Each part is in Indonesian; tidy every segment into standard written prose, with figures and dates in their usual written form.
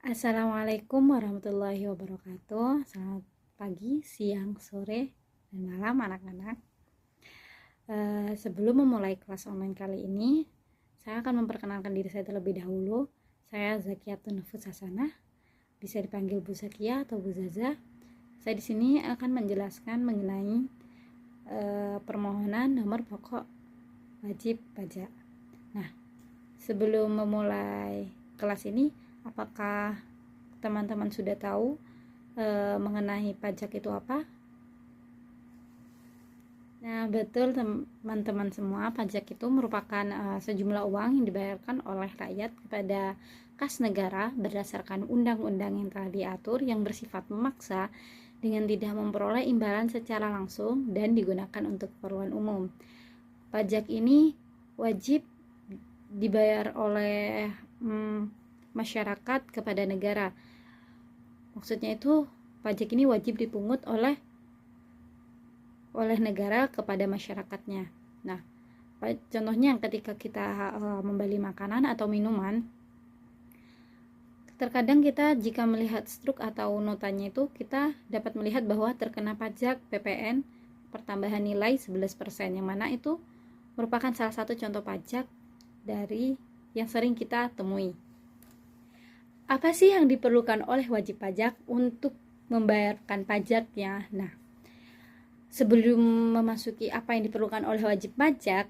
Assalamualaikum warahmatullahi wabarakatuh. Selamat pagi, siang, sore, dan malam anak-anak. Sebelum memulai kelas online kali ini, saya akan memperkenalkan diri saya terlebih dahulu. Saya Zakiyatun Nufus Hasanah, bisa dipanggil Bu Zakia atau Bu Zaza. Saya di sini akan menjelaskan mengenai permohonan nomor pokok wajib pajak. Nah, sebelum memulai kelas ini, apakah teman-teman sudah tahu mengenai pajak itu apa? Nah, betul teman-teman semua, pajak itu merupakan sejumlah uang yang dibayarkan oleh rakyat kepada kas negara berdasarkan undang-undang yang telah diatur yang bersifat memaksa dengan tidak memperoleh imbalan secara langsung dan digunakan untuk keperluan umum. Pajak ini wajib dibayar oleh masyarakat kepada negara. Maksudnya itu pajak ini wajib dipungut oleh negara kepada masyarakatnya. Nah, contohnya ketika kita membeli makanan atau minuman, terkadang kita jika melihat struk atau notanya itu, kita dapat melihat bahwa terkena pajak PPN pertambahan nilai 11%, yang mana itu merupakan salah satu contoh pajak dari yang sering kita temui. Apa sih yang diperlukan oleh wajib pajak untuk membayarkan pajaknya? Nah, sebelum memasuki apa yang diperlukan oleh wajib pajak,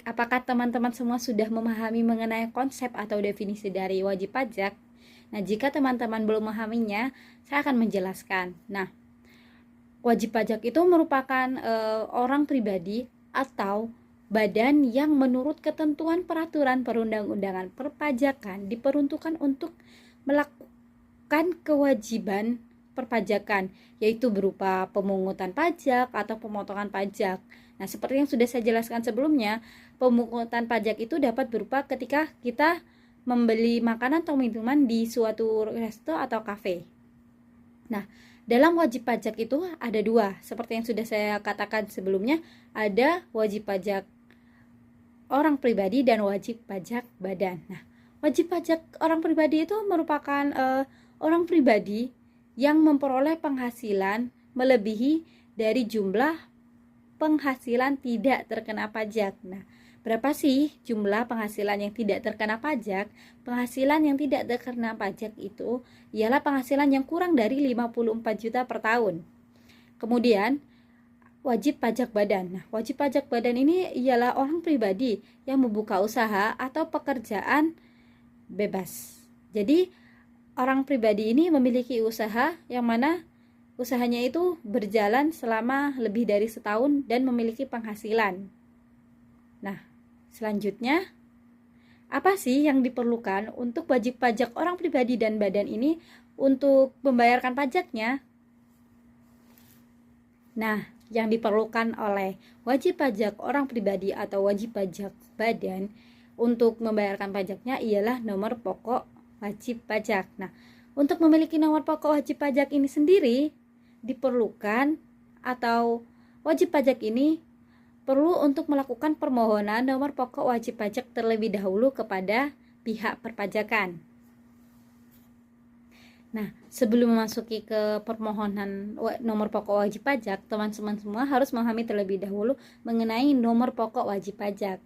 apakah teman-teman semua sudah memahami mengenai konsep atau definisi dari wajib pajak? Nah, jika teman-teman belum memahaminya, saya akan menjelaskan. Nah, wajib pajak itu merupakan orang pribadi atau badan yang menurut ketentuan peraturan perundang-undangan perpajakan diperuntukkan untuk melakukan kewajiban perpajakan, yaitu berupa pemungutan pajak atau pemotongan pajak. Nah, seperti yang sudah saya jelaskan sebelumnya, pemungutan pajak itu dapat berupa ketika kita membeli makanan atau minuman di suatu resto atau kafe. Nah, dalam wajib pajak itu ada dua, seperti yang sudah saya katakan sebelumnya, ada wajib pajak orang pribadi dan wajib pajak badan. Nah, wajib pajak orang pribadi itu merupakan orang pribadi yang memperoleh penghasilan melebihi dari jumlah penghasilan tidak terkena pajak. Nah, berapa sih jumlah penghasilan yang tidak terkena pajak? Penghasilan yang tidak terkena pajak itu ialah penghasilan yang kurang dari 54 juta per tahun. Kemudian, wajib pajak badan. Nah, wajib pajak badan ini ialah orang pribadi yang membuka usaha atau pekerjaan bebas. Jadi, orang pribadi ini memiliki usaha yang mana usahanya itu berjalan selama lebih dari setahun dan memiliki penghasilan. Nah, selanjutnya, apa sih yang diperlukan untuk wajib pajak orang pribadi dan badan ini untuk membayarkan pajaknya? Nah, yang diperlukan oleh wajib pajak orang pribadi atau wajib pajak badan untuk membayarkan pajaknya ialah nomor pokok wajib pajak. Nah, untuk memiliki nomor pokok wajib pajak ini sendiri diperlukan atau wajib pajak ini perlu untuk melakukan permohonan nomor pokok wajib pajak terlebih dahulu kepada pihak perpajakan. Nah, sebelum memasuki ke permohonan nomor pokok wajib pajak, teman-teman semua harus memahami terlebih dahulu mengenai nomor pokok wajib pajak.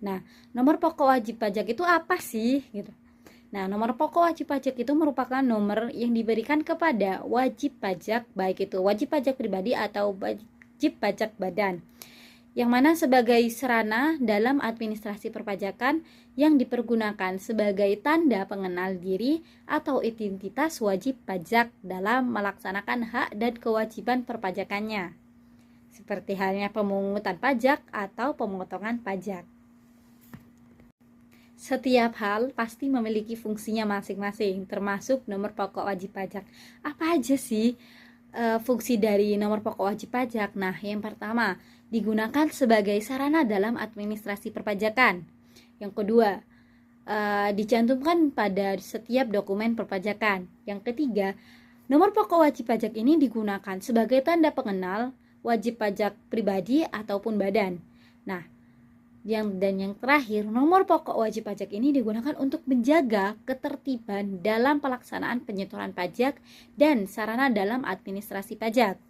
Nah, nomor pokok wajib pajak itu apa sih? Gitu. Nah, nomor pokok wajib pajak itu merupakan nomor yang diberikan kepada wajib pajak, baik itu wajib pajak pribadi atau wajib pajak badan, yang mana sebagai sarana dalam administrasi perpajakan yang dipergunakan sebagai tanda pengenal diri atau identitas wajib pajak dalam melaksanakan hak dan kewajiban perpajakannya, seperti halnya pemungutan pajak atau pemotongan pajak. Setiap hal pasti memiliki fungsinya masing-masing, termasuk nomor pokok wajib pajak. Apa aja sih fungsi dari nomor pokok wajib pajak? Nah, yang pertama, digunakan sebagai sarana dalam administrasi perpajakan. Yang kedua, dicantumkan pada setiap dokumen perpajakan. Yang ketiga, nomor pokok wajib pajak ini digunakan sebagai tanda pengenal wajib pajak pribadi ataupun badan. Nah, Dan yang terakhir, nomor pokok wajib pajak ini digunakan untuk menjaga ketertiban dalam pelaksanaan penyetoran pajak dan sarana dalam administrasi pajak.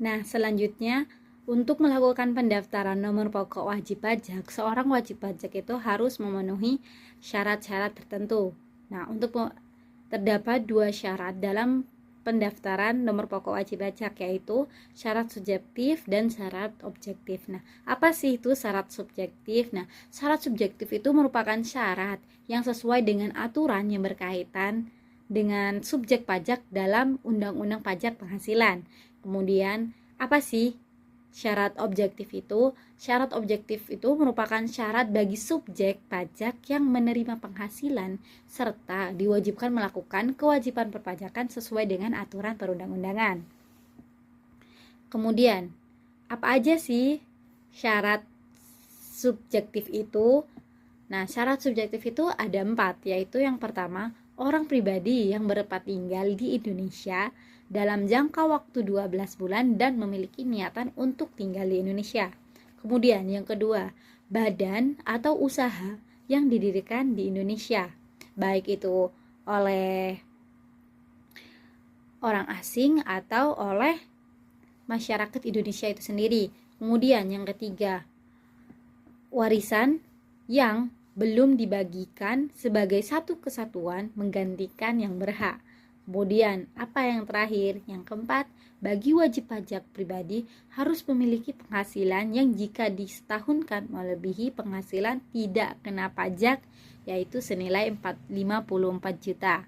Nah, selanjutnya untuk melakukan pendaftaran nomor pokok wajib pajak, seorang wajib pajak itu harus memenuhi syarat-syarat tertentu. Nah, terdapat 2 syarat dalam pendaftaran nomor pokok wajib pajak, yaitu syarat subjektif dan syarat objektif. Nah, apa sih itu syarat subjektif? Nah, syarat subjektif itu merupakan syarat yang sesuai dengan aturan yang berkaitan dengan subjek pajak dalam Undang-Undang Pajak Penghasilan. Kemudian, apa sih syarat objektif itu? Syarat objektif itu merupakan syarat bagi subjek pajak yang menerima penghasilan serta diwajibkan melakukan kewajiban perpajakan sesuai dengan aturan perundang-undangan. Kemudian, apa aja sih syarat subjektif itu? Nah, syarat subjektif itu ada 4, yaitu yang pertama, orang pribadi yang bertempat tinggal di Indonesia dalam jangka waktu 12 bulan dan memiliki niatan untuk tinggal di Indonesia. Kemudian yang kedua, badan atau usaha yang didirikan di Indonesia, baik itu oleh orang asing atau oleh masyarakat Indonesia itu sendiri. Kemudian yang ketiga, warisan yang belum dibagikan sebagai satu kesatuan menggantikan yang berhak. Kemudian, apa yang terakhir? Yang keempat, bagi wajib pajak pribadi harus memiliki penghasilan yang jika disetahunkan melebihi penghasilan tidak kena pajak, yaitu senilai 54 juta.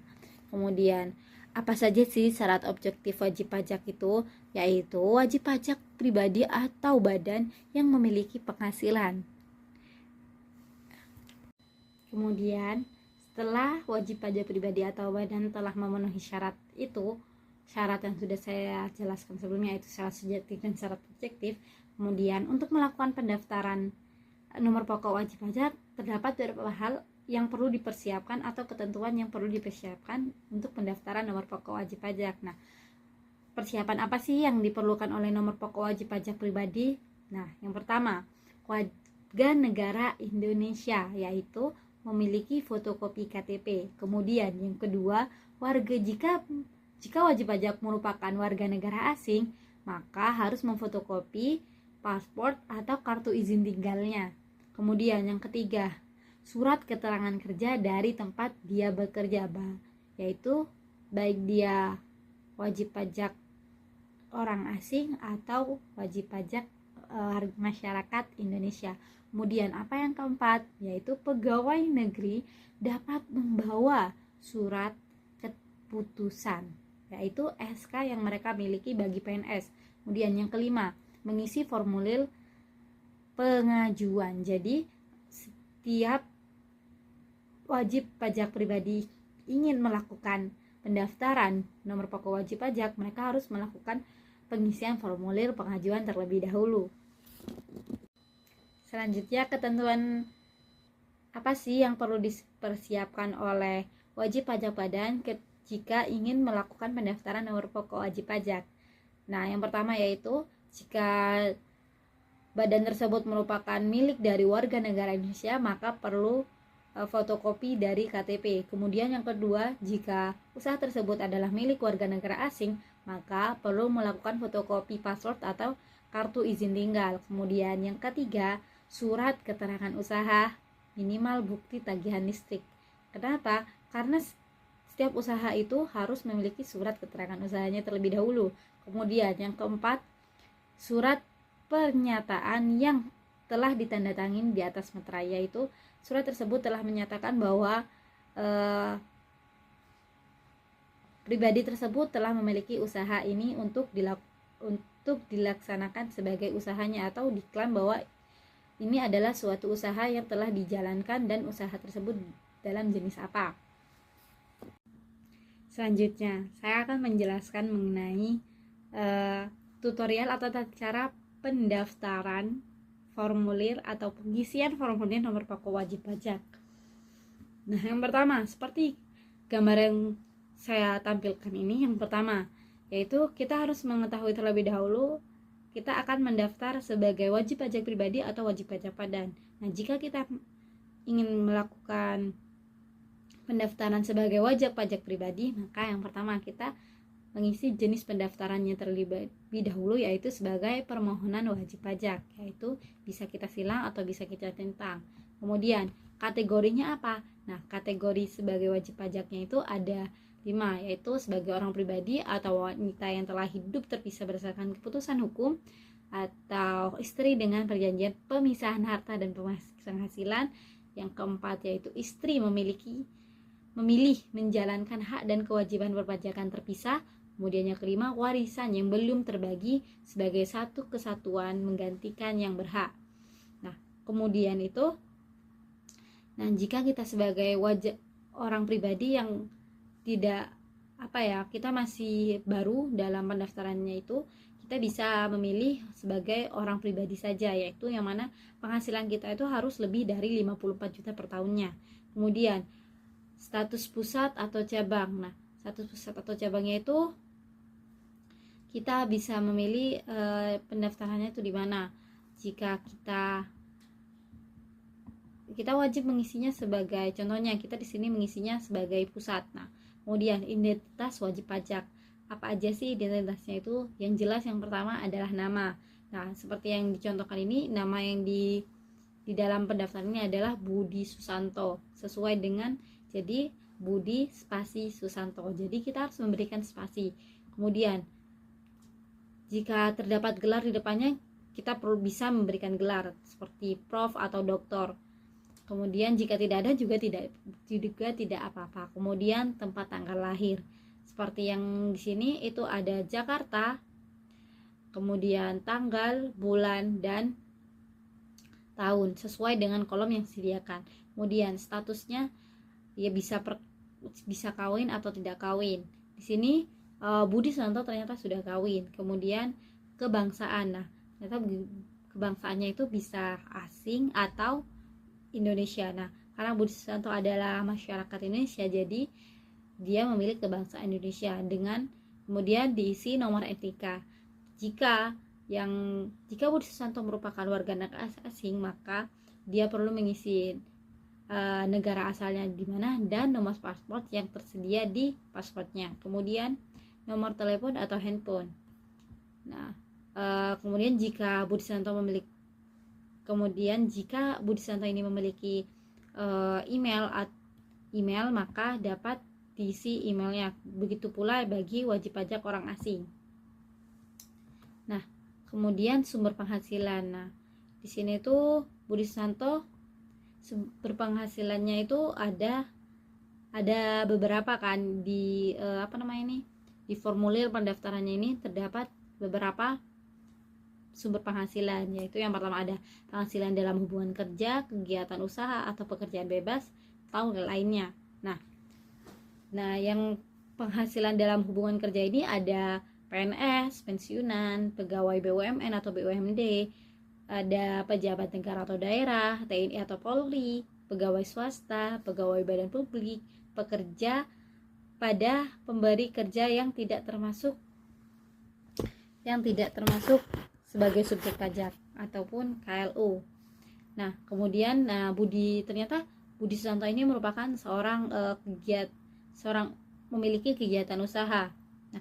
Kemudian, apa saja sih syarat objektif wajib pajak itu? Yaitu wajib pajak pribadi atau badan yang memiliki penghasilan. Kemudian, setelah wajib pajak pribadi atau badan telah memenuhi syarat itu, syarat yang sudah saya jelaskan sebelumnya, itu syarat subjektif dan syarat objektif. Kemudian untuk melakukan pendaftaran nomor pokok wajib pajak, terdapat beberapa hal yang perlu dipersiapkan atau ketentuan yang perlu dipersiapkan untuk pendaftaran nomor pokok wajib pajak. Nah, persiapan apa sih yang diperlukan oleh nomor pokok wajib pajak pribadi? Nah, yang pertama, warga negara Indonesia, yaitu memiliki fotokopi KTP. Kemudian yang kedua, jika wajib pajak merupakan warga negara asing, maka harus memfotokopi paspor atau kartu izin tinggalnya. Kemudian yang ketiga, surat keterangan kerja dari tempat dia bekerja, yaitu baik dia wajib pajak orang asing atau wajib pajak masyarakat Indonesia. Kemudian apa yang keempat, yaitu pegawai negeri dapat membawa surat keputusan, yaitu SK yang mereka miliki bagi PNS. Kemudian yang kelima, mengisi formulir pengajuan. Jadi setiap wajib pajak pribadi ingin melakukan pendaftaran nomor pokok wajib pajak, mereka harus melakukan pengisian formulir pengajuan terlebih dahulu. Selanjutnya, ketentuan apa sih yang perlu dipersiapkan oleh wajib pajak badan jika ingin melakukan pendaftaran nomor pokok wajib pajak? Nah, yang pertama yaitu jika badan tersebut merupakan milik dari warga negara Indonesia, maka perlu fotokopi dari KTP. Kemudian yang kedua, jika usaha tersebut adalah milik warga negara asing, maka perlu melakukan fotokopi paspor atau kartu izin tinggal. Kemudian yang ketiga, surat keterangan usaha, minimal bukti tagihan listrik. Kenapa? Karena setiap usaha itu harus memiliki surat keterangan usahanya terlebih dahulu. Kemudian yang keempat, surat pernyataan yang telah ditandatangani di atas meterai, yaitu surat tersebut telah menyatakan bahwa pribadi tersebut telah memiliki usaha ini untuk dilaksanakan sebagai usahanya, atau diklaim bahwa ini adalah suatu usaha yang telah dijalankan dan usaha tersebut dalam jenis apa. Selanjutnya, saya akan menjelaskan mengenai tutorial atau cara pendaftaran formulir atau pengisian formulir nomor pokok wajib pajak. Nah, yang pertama, seperti gambar yang saya tampilkan ini, yang pertama yaitu kita harus mengetahui terlebih dahulu kita akan mendaftar sebagai wajib pajak pribadi atau wajib pajak padan. Nah, jika kita ingin melakukan pendaftaran sebagai wajib pajak pribadi, maka yang pertama kita mengisi jenis pendaftarannya terlebih dahulu, yaitu sebagai permohonan wajib pajak, yaitu bisa kita silang atau bisa kita centang. Kemudian kategorinya apa? Nah, kategori sebagai wajib pajaknya itu ada 5, yaitu sebagai orang pribadi atau wanita yang telah hidup terpisah berdasarkan keputusan hukum, atau istri dengan perjanjian pemisahan harta dan penghasilan. Yang keempat yaitu istri memilih menjalankan hak dan kewajiban perpajakan terpisah. Kemudian yang kelima, warisan yang belum terbagi sebagai satu kesatuan menggantikan yang berhak. Nah, kemudian itu, nah jika kita sebagai orang pribadi yang tidak kita masih baru dalam pendaftarannya itu, kita bisa memilih sebagai orang pribadi saja, yaitu yang mana penghasilan kita itu harus lebih dari 54 juta per tahunnya. Kemudian status pusat atau cabang. Nah, status pusat atau cabangnya itu kita bisa memilih pendaftarannya itu di mana. Jika kita wajib mengisinya sebagai, contohnya kita di sini mengisinya sebagai pusat. Nah, kemudian identitas wajib pajak. Apa aja sih identitasnya itu? Yang jelas yang pertama adalah nama. Nah, seperti yang dicontohkan ini, nama yang di dalam pendaftaran ini adalah Budi Susanto, sesuai dengan, jadi Budi spasi Susanto. Jadi kita harus memberikan spasi. Kemudian jika terdapat gelar di depannya, kita perlu bisa memberikan gelar seperti prof atau doktor. Kemudian jika tidak ada juga tidak apa-apa. Kemudian tempat tanggal lahir. Seperti yang di sini itu ada Jakarta. Kemudian tanggal, bulan, dan tahun sesuai dengan kolom yang disediakan. Kemudian statusnya ya bisa kawin atau tidak kawin. Di sini Budi Susanto ternyata sudah kawin. Kemudian kebangsaan. Nah, ternyata kebangsaannya itu bisa asing atau Indonesia. Nah, karena Budi Susanto adalah masyarakat Indonesia, jadi dia memilih kebangsaan Indonesia. Dengan kemudian diisi nomor NIK. Jika Budi Susanto merupakan warga negara asing, maka dia perlu mengisi negara asalnya di mana dan nomor paspor yang tersedia di paspornya. Kemudian nomor telepon atau handphone. Nah, kemudian jika Budi Susanto ini memiliki email, maka dapat diisi emailnya. Begitu pula bagi wajib pajak orang asing. Nah, kemudian sumber penghasilan. Nah, di sini tuh Budi Susanto berpenghasilannya itu ada beberapa kan di di formulir pendaftarannya ini terdapat beberapa sumber penghasilan, yaitu yang pertama ada penghasilan dalam hubungan kerja, kegiatan usaha atau pekerjaan bebas atau lainnya. Nah, yang penghasilan dalam hubungan kerja ini ada PNS, pensiunan, pegawai BUMN atau BUMD, ada pejabat negara atau daerah, TNI atau Polri, pegawai swasta, pegawai badan publik, pekerja pada pemberi kerja yang tidak termasuk sebagai subjek pajak ataupun KLU. Nah, kemudian Budi Susanto ini merupakan seorang memiliki kegiatan usaha. Nah,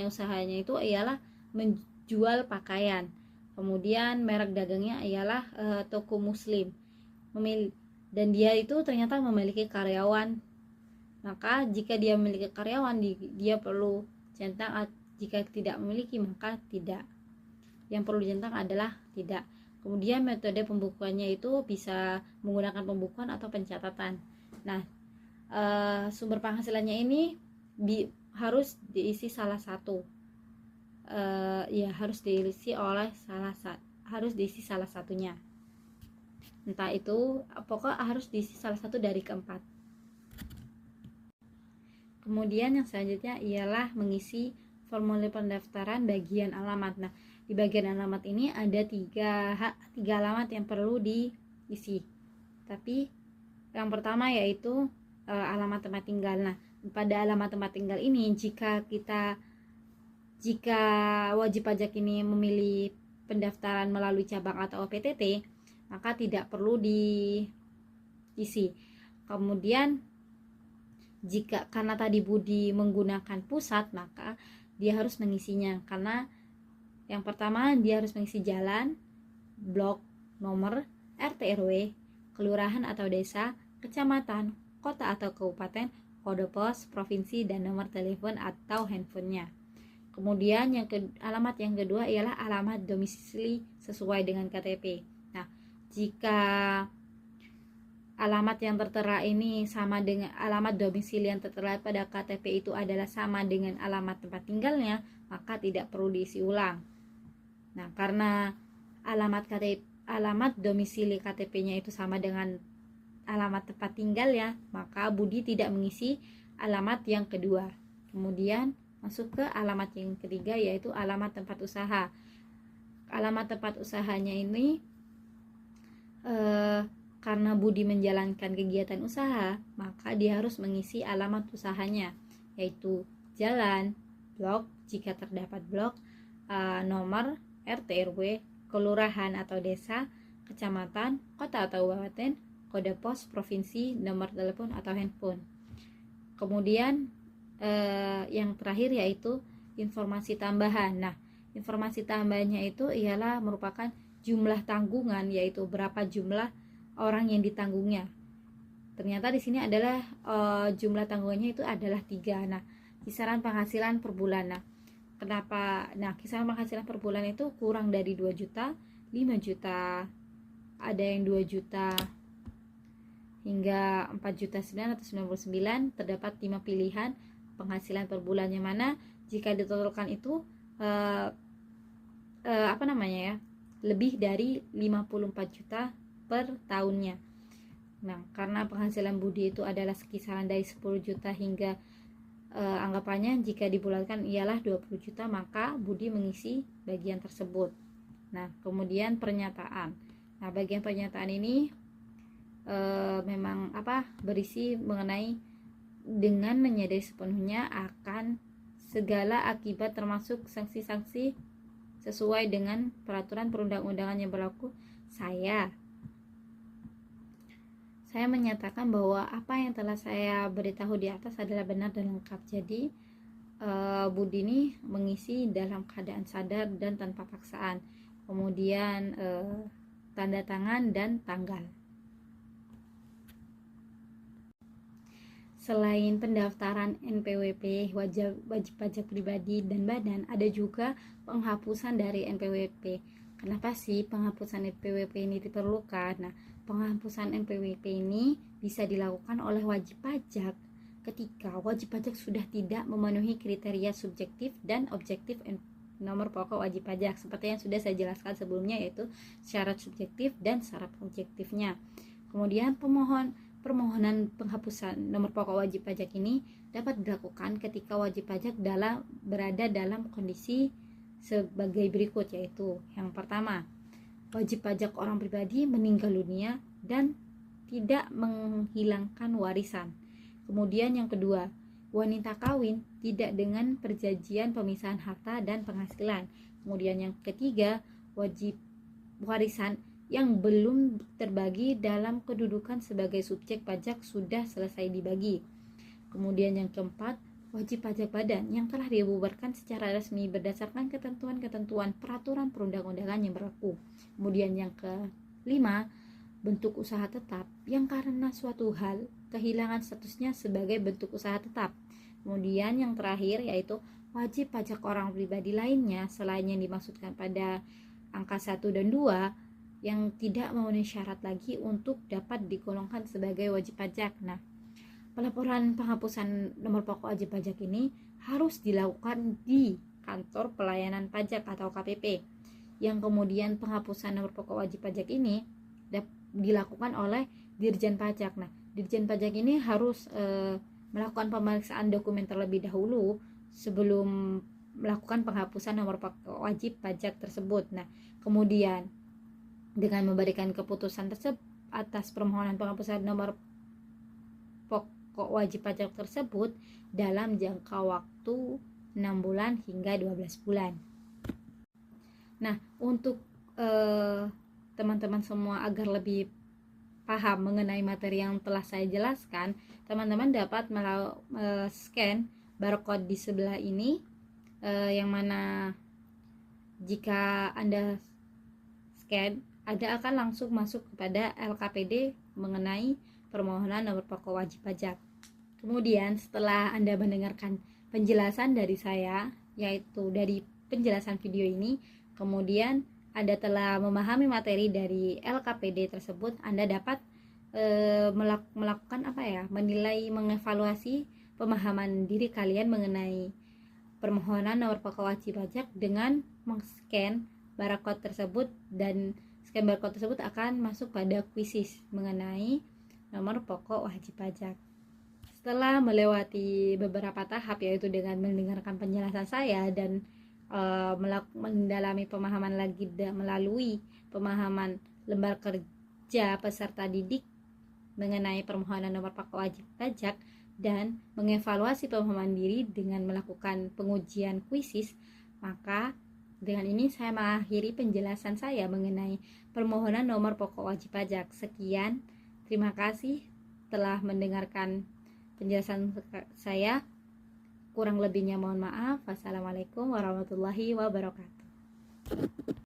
usahanya itu ialah menjual pakaian. Kemudian merek dagangnya ialah toko muslim. Dan dia itu ternyata memiliki karyawan. Maka jika dia memiliki karyawan, dia perlu centang. Jika tidak memiliki, maka tidak. Yang perlu dicentang adalah tidak. Kemudian metode pembukuannya itu bisa menggunakan pembukuan atau pencatatan. Nah, sumber penghasilannya ini harus diisi salah satu. Harus diisi salah satunya. Entah itu, pokoknya harus diisi salah satu dari keempat. Kemudian yang selanjutnya ialah mengisi formulir pendaftaran bagian alamat. Nah, di bagian alamat ini ada tiga alamat yang perlu diisi. Tapi yang pertama yaitu alamat tempat tinggal. Nah, pada alamat tempat tinggal ini jika wajib pajak ini memilih pendaftaran melalui cabang atau PTT, maka tidak perlu diisi. Kemudian jika karena tadi Budi menggunakan pusat, maka dia harus mengisinya, karena yang pertama dia harus mengisi jalan, blok, nomor, RT RW, kelurahan atau desa, kecamatan, kota atau kabupaten, kode pos, provinsi, dan nomor telepon atau handphonenya. Kemudian alamat yang kedua ialah alamat domisili sesuai dengan KTP. Nah, jika alamat yang tertera ini sama dengan alamat domisili yang tertera pada KTP itu adalah sama dengan alamat tempat tinggalnya, maka tidak perlu diisi ulang. Nah, karena alamat domisili KTP-nya itu sama dengan alamat tempat tinggalnya, maka Budi tidak mengisi alamat yang kedua. Kemudian masuk ke alamat yang ketiga, yaitu alamat tempat usaha. Alamat tempat usahanya ini karena Budi menjalankan kegiatan usaha, maka dia harus mengisi alamat usahanya, yaitu jalan, blok jika terdapat blok, nomor, RT RW, kelurahan atau desa, kecamatan, kota atau kabupaten, kode pos, provinsi, nomor telepon atau handphone. Kemudian yang terakhir yaitu informasi tambahan. Nah, informasi tambahannya itu ialah merupakan jumlah tanggungan, yaitu berapa jumlah orang yang ditanggungnya. Ternyata di sini adalah jumlah tanggungannya itu adalah 3. Nah, kisaran penghasilan per bulan. Nah, kenapa? Nah, kisaran penghasilan per bulan itu kurang dari 2 juta, 5 juta, ada yang 2 juta hingga 4.999.000. Terdapat 5 pilihan penghasilan per bulan, yang mana jika ditotalkan itu lebih dari 54 juta per tahunnya. Nah, karena penghasilan Budi itu adalah kisaran dari 10 juta hingga anggapannya jika dibulatkan ialah 20 juta, maka Budi mengisi bagian tersebut. Nah, kemudian pernyataan. Nah, bagian pernyataan ini memang berisi mengenai dengan menyadari sepenuhnya akan segala akibat termasuk sanksi-sanksi sesuai dengan peraturan perundang-undangan yang berlaku, saya menyatakan bahwa apa yang telah saya beritahu di atas adalah benar dan lengkap. Jadi Budi ini mengisi dalam keadaan sadar dan tanpa paksaan. Kemudian tanda tangan dan tanggal. Selain pendaftaran NPWP, wajib pajak pribadi dan badan, ada juga penghapusan dari NPWP. Kenapa sih penghapusan NPWP ini diperlukan? Nah, penghapusan NPWP ini bisa dilakukan oleh wajib pajak ketika wajib pajak sudah tidak memenuhi kriteria subjektif dan objektif nomor pokok wajib pajak, seperti yang sudah saya jelaskan sebelumnya, yaitu syarat subjektif dan syarat objektifnya. Kemudian permohonan penghapusan nomor pokok wajib pajak ini dapat dilakukan ketika wajib pajak berada dalam kondisi sebagai berikut, yaitu yang pertama, wajib pajak orang pribadi meninggal dunia dan tidak menghilangkan warisan. Kemudian yang kedua, wanita kawin tidak dengan perjanjian pemisahan harta dan penghasilan. Kemudian yang ketiga, wajib warisan yang belum terbagi dalam kedudukan sebagai subjek pajak sudah selesai dibagi. Kemudian yang keempat, wajib pajak badan yang telah dibubarkan secara resmi berdasarkan ketentuan-ketentuan peraturan perundang-undangan yang berlaku. Kemudian yang kelima, bentuk usaha tetap yang karena suatu hal kehilangan statusnya sebagai bentuk usaha tetap. Kemudian yang terakhir yaitu wajib pajak orang pribadi lainnya selain yang dimaksudkan pada angka 1 dan 2 yang tidak memenuhi syarat lagi untuk dapat digolongkan sebagai wajib pajak. Nah, pelaporan penghapusan nomor pokok wajib pajak ini harus dilakukan di kantor pelayanan pajak atau KPP, yang kemudian penghapusan nomor pokok wajib pajak ini dilakukan oleh Dirjen Pajak. Nah, Dirjen Pajak ini harus melakukan pemeriksaan dokumen terlebih dahulu sebelum melakukan penghapusan nomor pokok wajib pajak tersebut. Nah, kemudian dengan memberikan keputusan tersebut atas permohonan penghapusan nomor pokok wajib pajak tersebut dalam jangka waktu 6 bulan hingga 12 bulan. Nah, Untuk teman-teman semua agar lebih paham mengenai materi yang telah saya jelaskan, teman-teman dapat scan barcode di sebelah ini, yang mana jika Anda scan, Anda akan langsung masuk kepada LKPD mengenai permohonan nomor pokok wajib pajak. Kemudian setelah Anda mendengarkan penjelasan dari saya, yaitu dari penjelasan video ini, kemudian Anda telah memahami materi dari LKPD tersebut, Anda dapat melakukan menilai, mengevaluasi pemahaman diri kalian mengenai permohonan nomor pokok wajib pajak dengan men-scan barcode tersebut, dan scan barcode tersebut akan masuk pada kuisis mengenai nomor pokok wajib pajak. Setelah melewati beberapa tahap, yaitu dengan mendengarkan penjelasan saya dan mendalami pemahaman lagi melalui pemahaman lembar kerja peserta didik mengenai permohonan nomor pokok wajib pajak, dan mengevaluasi pemahaman diri dengan melakukan pengujian kuisis, maka dengan ini saya mengakhiri penjelasan saya mengenai permohonan nomor pokok wajib pajak. Sekian, terima kasih telah mendengarkan penjelasan saya. Kurang lebihnya mohon maaf. Wassalamualaikum warahmatullahi wabarakatuh.